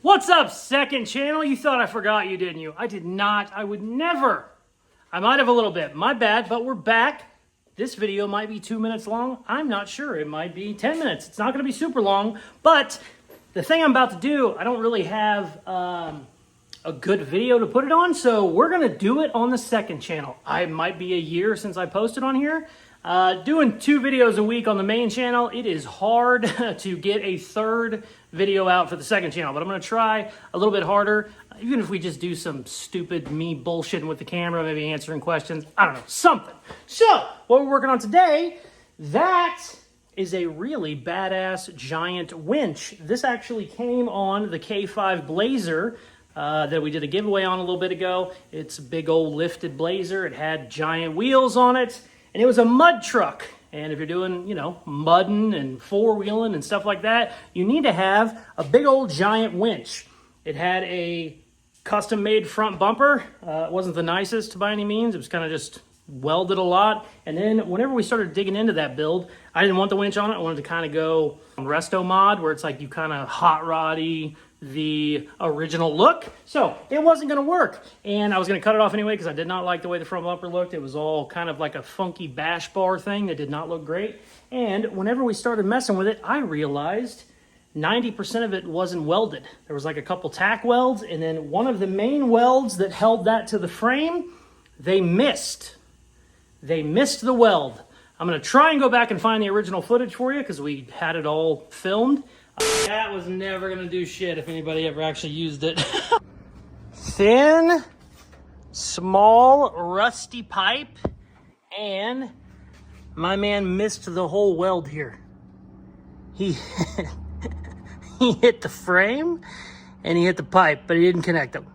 What's up, second channel? You thought I forgot you, didn't you? I did not. I would never. I might have a little bit. My bad, but we're back. This video might be 2 minutes long. I'm not sure. It might be 10 minutes. It's not going to be super long, but the thing I'm about to do, I don't really have a good video to put it on, so we're going to do it on the second channel. It might be a year since I posted on here. Doing 2 videos a week on the main channel, it is hard to get a third video out for the second channel, but I'm going to try a little bit harder, even if we just do some stupid me bullshitting with the camera, maybe answering questions, I don't know, something. So, what we're working on today, that is a really badass giant winch. This actually came on the K5 Blazer that we did a giveaway on a little bit ago. It's a big old lifted Blazer. It had giant wheels on it. And it was a mud truck. And if you're doing, mudding and four-wheeling and stuff like that, you need to have a big old giant winch. It had a custom-made front bumper. It wasn't the nicest by any means. It was kind of just welded a lot. And then whenever we started digging into that build, I didn't want the winch on it. I wanted to kind of go resto mod, where it's like you kind of hot roddy the original look. So it wasn't going to work, and I was going to cut it off anyway because I did not like the way the front bumper looked. It was all kind of like a funky bash bar thing that did not look great. And whenever we started messing with it, I realized 90% of it wasn't welded. There was like a couple tack welds, and then one of the main welds that held that to the frame, they missed the weld. I'm going to try and go back and find the original footage for you because we had it all filmed. That was never going to do shit if anybody ever actually used it. Thin, small, rusty pipe, and my man missed the whole weld here. He hit the frame and he hit the pipe, but he didn't connect them.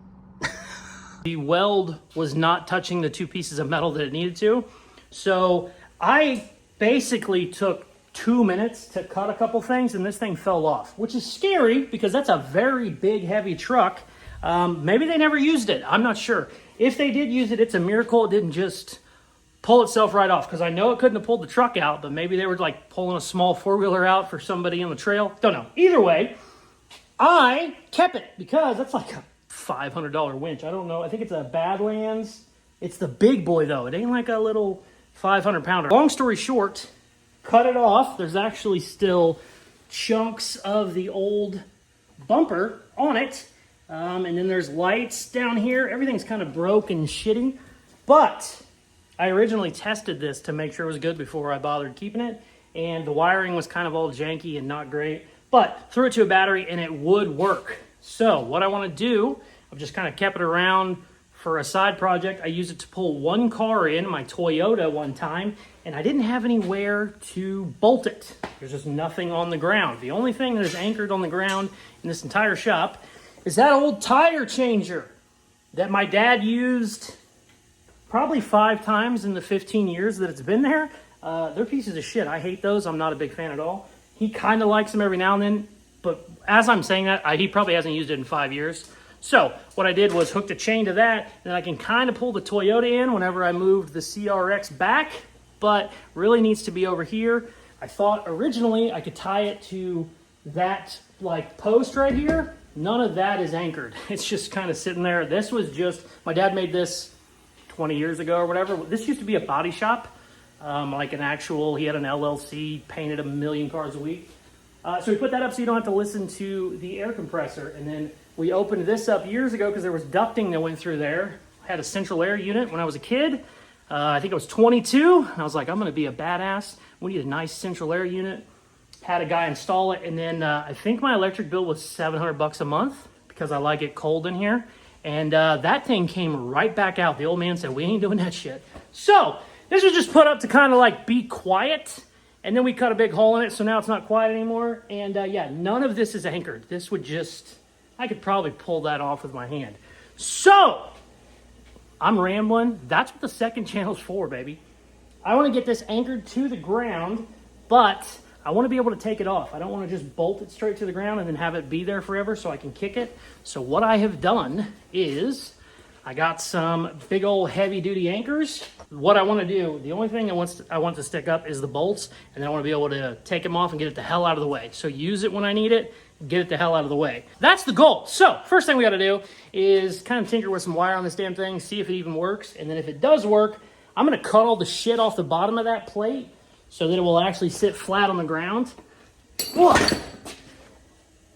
The weld was not touching the 2 pieces of metal that it needed to. So I basically took 2 minutes to cut a couple things, and this thing fell off, which is scary because that's a very big, heavy truck. Maybe they never used it. I'm not sure. If they did use it, it's a miracle it didn't just pull itself right off, because I know it couldn't have pulled the truck out, but maybe they were like pulling a small four-wheeler out for somebody on the trail. Don't know. Either way, I kept it because that's like a $500 winch. I don't know. I think it's a Badlands. It's the big boy, though. It ain't like a little 500-pounder. Long story short, cut it off. There's actually still chunks of the old bumper on it. And then there's lights down here. Everything's kind of broke and shitty. But I originally tested this to make sure it was good before I bothered keeping it. And the wiring was kind of all janky and not great. But threw it to a battery and it would work. So what I want to do, I've just kind of kept it around for a side project. I used it to pull one car in, my Toyota one time, and I didn't have anywhere to bolt it. There's just nothing on the ground. The only thing that is anchored on the ground in this entire shop is that old tire changer that my dad used probably 5 times in the 15 years that it's been there. They're pieces of shit. I hate those. I'm not a big fan at all. He kind of likes them every now and then, but as I'm saying that, he probably hasn't used it in 5 years. So what I did was hooked a chain to that, and I can kind of pull the Toyota in whenever I moved the CRX back, but really needs to be over here. I thought originally I could tie it to that like post right here. None of that is anchored. It's just kind of sitting there. This was just, my dad made this 20 years ago or whatever. This used to be a body shop, like an actual, he had an LLC, painted 1 million cars a week. So we put that up so you don't have to listen to the air compressor. And then we opened this up years ago because there was ducting that went through there. I had a central air unit when I was a kid. I think I was 22. And I was like, I'm going to be a badass. We need a nice central air unit. Had a guy install it. And then I think my electric bill was $700 a month because I like it cold in here. And that thing came right back out. The old man said, we ain't doing that shit. So this was just put up to kind of like be quiet. And then we cut a big hole in it, so now it's not quiet anymore. And yeah, none of this is anchored. This would just, I could probably pull that off with my hand. So, I'm rambling. That's what the second channel's for, baby. I want to get this anchored to the ground, but I want to be able to take it off. I don't want to just bolt it straight to the ground and then have it be there forever so I can kick it. So what I have done is I got some big old heavy duty anchors. What I want to do, the only thing I want to stick up is the bolts, and then I want to be able to take them off and get it the hell out of the way. So use it when I need it, get it the hell out of the way. That's the goal. So first thing we got to do is kind of tinker with some wire on this damn thing, see if it even works. And then if it does work, I'm going to cut all the shit off the bottom of that plate so that it will actually sit flat on the ground. Whoa.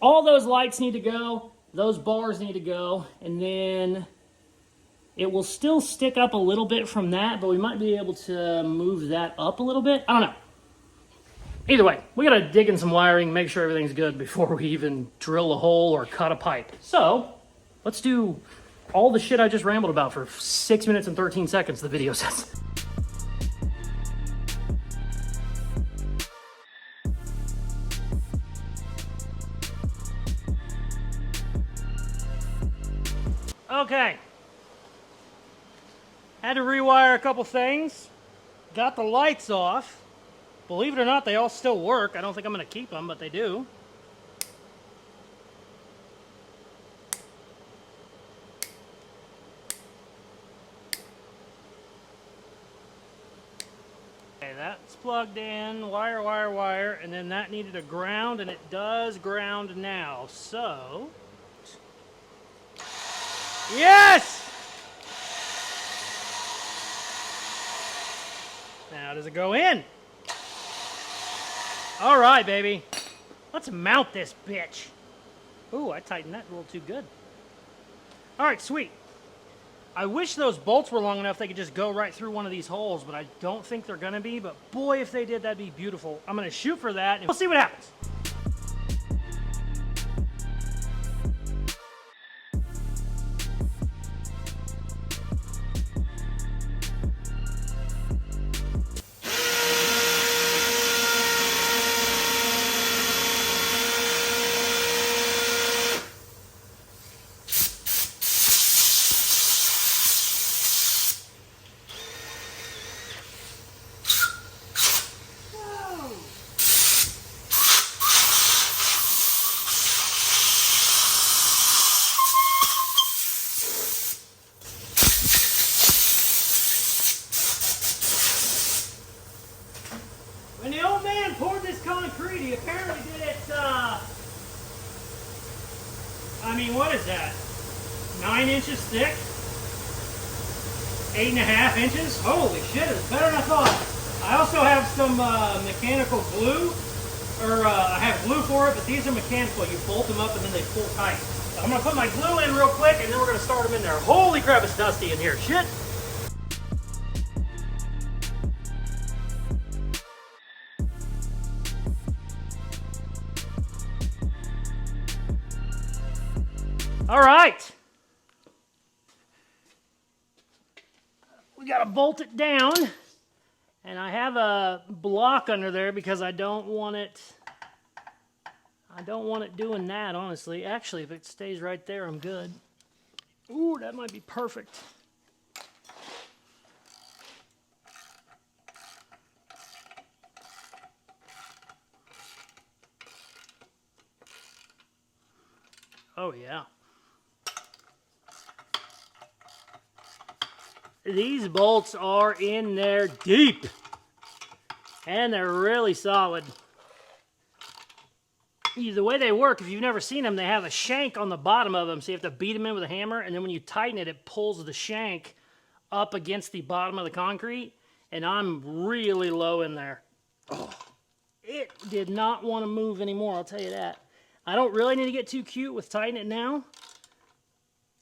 All those lights need to go. Those bars need to go. And then it will still stick up a little bit from that, but we might be able to move that up a little bit. I don't know. Either way, we got to dig in some wiring, make sure everything's good before we even drill a hole or cut a pipe. So let's do all the shit I just rambled about for 6 minutes and 13 seconds, the video says. Okay. Had to rewire a couple things. Got the lights off. Believe it or not, they all still work. I don't think I'm going to keep them, but they do. Okay, that's plugged in. Wire, wire, wire. And then that needed a ground, and it does ground now. So... yes! Now does it go in? All right, baby. Let's mount this bitch. Ooh, I tightened that a little too good. All right, sweet. I wish those bolts were long enough they could just go right through one of these holes, but I don't think they're gonna be, but boy, if they did, that'd be beautiful. I'm gonna shoot for that, and we'll see what happens. When the old man poured this concrete, he apparently did it, I mean, what is that? 9 inches thick? 8.5 inches? Holy shit, it's better than I thought. I also have some mechanical glue, or I have glue for it, but these are mechanical. You bolt them up and then they pull tight. So I'm gonna put my glue in real quick and then we're gonna start them in there. Holy crap, it's dusty in here. Shit. All right. We got to bolt it down. And I have a block under there because I don't want it doing that, honestly. Actually, if it stays right there, I'm good. Ooh, that might be perfect. Oh, yeah. These bolts are in there deep. And they're really solid. The way they work, if you've never seen them, they have a shank on the bottom of them. So you have to beat them in with a hammer. And then when you tighten it, it pulls the shank up against the bottom of the concrete. And I'm really low in there. Oh, it did not want to move anymore, I'll tell you that. I don't really need to get too cute with tightening it now,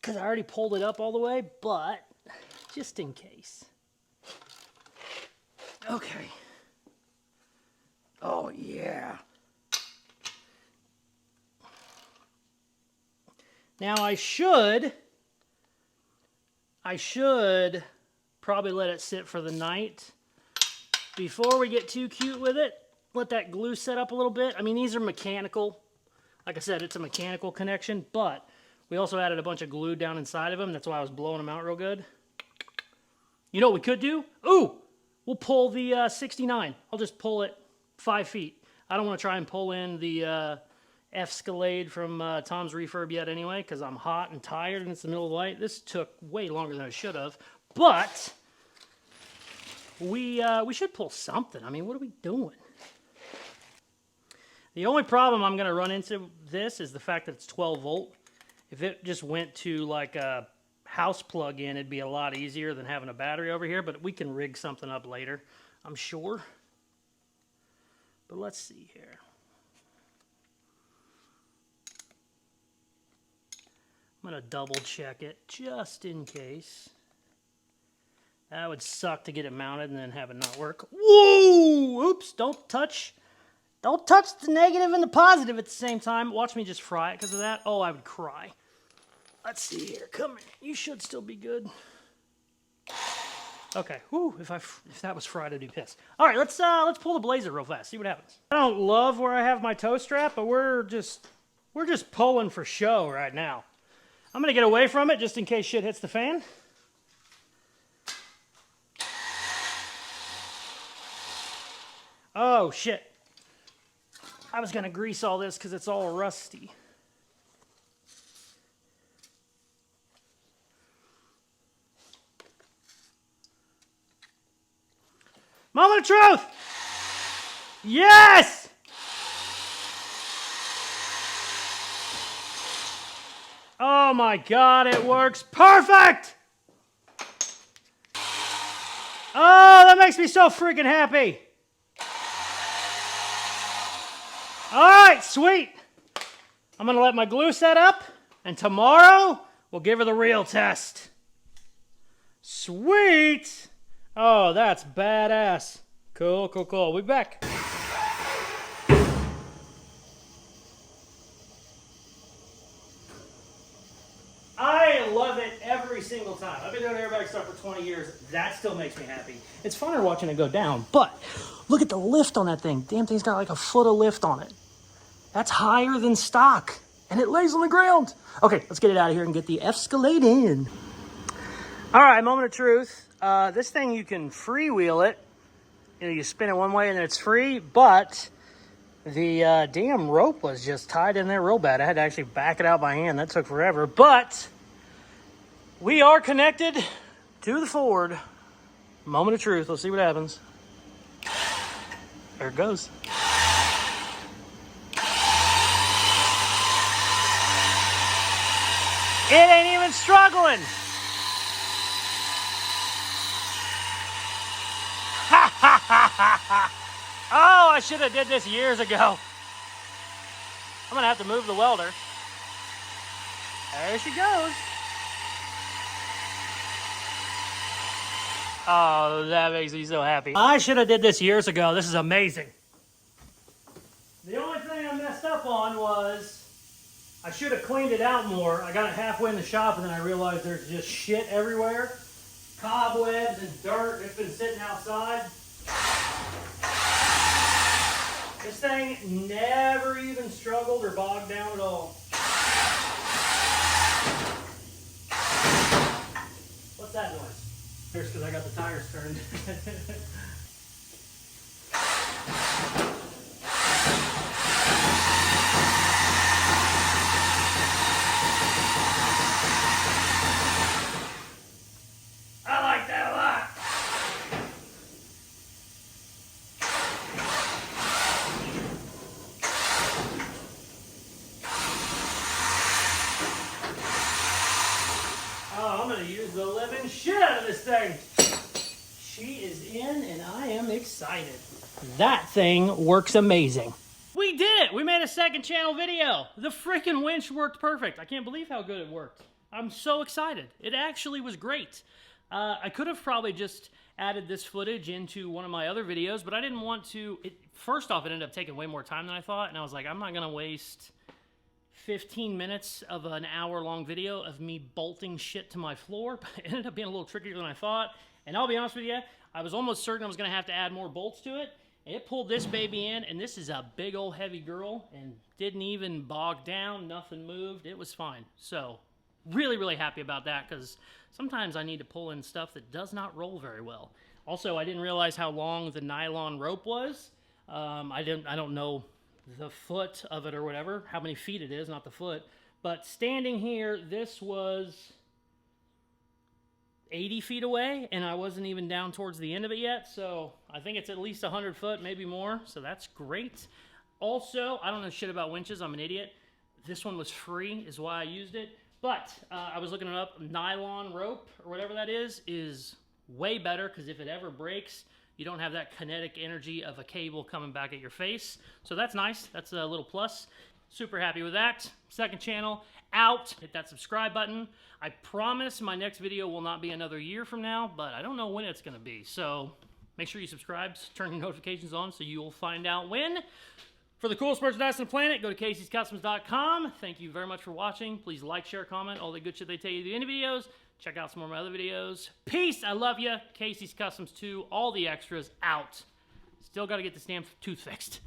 because I already pulled it up all the way, but just in case. Okay. Oh, yeah. Now I should probably let it sit for the night before we get too cute with it. Let that glue set up a little bit. I mean, these are mechanical. Like I said, it's a mechanical connection, but we also added a bunch of glue down inside of them. That's why I was blowing them out real good. You know what we could do? Ooh, we'll pull the 69. I'll just pull it 5 feet. I don't want to try and pull in the Escalade from Tom's Refurb yet anyway, because I'm hot and tired and it's the middle of the night. This took way longer than I should have, but we should pull something. I mean, what are we doing? The only problem I'm going to run into this is the fact that it's 12 volt. If it just went to like a house plug-in, it'd be a lot easier than having a battery over here, but we can rig something up later, I'm sure. But let's see here. I'm going to double check it just in case. That would suck to get it mounted and then have it not work. Whoa! Oops, don't touch the negative and the positive at the same time. Watch me just fry it because of that. Oh, I would cry. Let's see here. Come here. You should still be good. Okay. Whew, if that was fried, I'd be pissed. All right, let's pull the blazer real fast. See what happens. I don't love where I have my toe strap, but we're just pulling for show right now. I'm gonna get away from it just in case shit hits the fan. Oh shit. I was gonna grease all this because it's all rusty. Moment of truth! Yes! Oh my God, it works perfect! Oh, that makes me so freaking happy. All right, sweet. I'm gonna let my glue set up, and tomorrow we'll give her the real test. Sweet. Oh, that's badass. Cool, cool, cool. We'll be back. I love it every single time. I've been doing airbag stuff for 20 years. That still makes me happy. It's funner watching it go down, but look at the lift on that thing. Damn thing's got like a foot of lift on it. That's higher than stock, and it lays on the ground. Okay, let's get it out of here and get the Escalade in. All right, moment of truth. This thing, you can freewheel it. You know, you spin it one way and then it's free, but the damn rope was just tied in there real bad. I had to actually back it out by hand. That took forever, but we are connected to the Ford. Moment of truth. Let's see what happens. There it goes. It ain't even struggling. Oh, I should have did this years ago. I'm gonna have to move the welder. There she goes. Oh, that makes me so happy. I should have did this years ago. This is amazing. The only thing I messed up on was I should have cleaned it out more. I got it halfway in the shop and then I realized there's just shit everywhere. Cobwebs and dirt. It's been sitting outside. This thing never even struggled or bogged down at all. What's that noise? Here's because I got the tires turned. I like that a lot. Oh, I'm going to use the living shit out of this thing. She is in and I am excited. That thing works amazing. We did it! We made a second channel video. The freaking winch worked perfect. I can't believe how good it worked. I'm so excited. It actually was great. I could have probably just added this footage into one of my other videos, but I didn't want to. First off, it ended up taking way more time than I thought, and I was like, I'm not going to waste 15 minutes of an hour-long video of me bolting shit to my floor. But it ended up being a little trickier than I thought, and I'll be honest with you, I was almost certain I was going to have to add more bolts to it. It pulled this baby in, and this is a big old heavy girl, and didn't even bog down, nothing moved. It was fine. So really, really happy about that, because sometimes I need to pull in stuff that does not roll very well. Also, I didn't realize how long the nylon rope was. I don't know the foot of it or whatever, how many feet it is, not the foot. But standing here, this was 80 feet away, and I wasn't even down towards the end of it yet, so I think it's at least 100 foot, maybe more, so that's great. Also, I don't know shit about winches. I'm an idiot. This one was free is why I used it. But I was looking it up. Nylon rope or whatever that is way better because if it ever breaks, you don't have that kinetic energy of a cable coming back at your face. So that's nice. That's a little plus. Super happy with that. Second channel out. Hit that subscribe button. I promise my next video will not be another year from now, but I don't know when it's going to be. So make sure you subscribe, turn your notifications on so you'll find out when. For the coolest merchandise on the planet, go to Caseyscustoms.com. Thank you very much for watching. Please like, share, comment, all the good shit they tell you at the end of videos. Check out some more of my other videos. Peace. I love you. Casey's Customs 2. All the extras out. Still got to get this damn tooth fixed.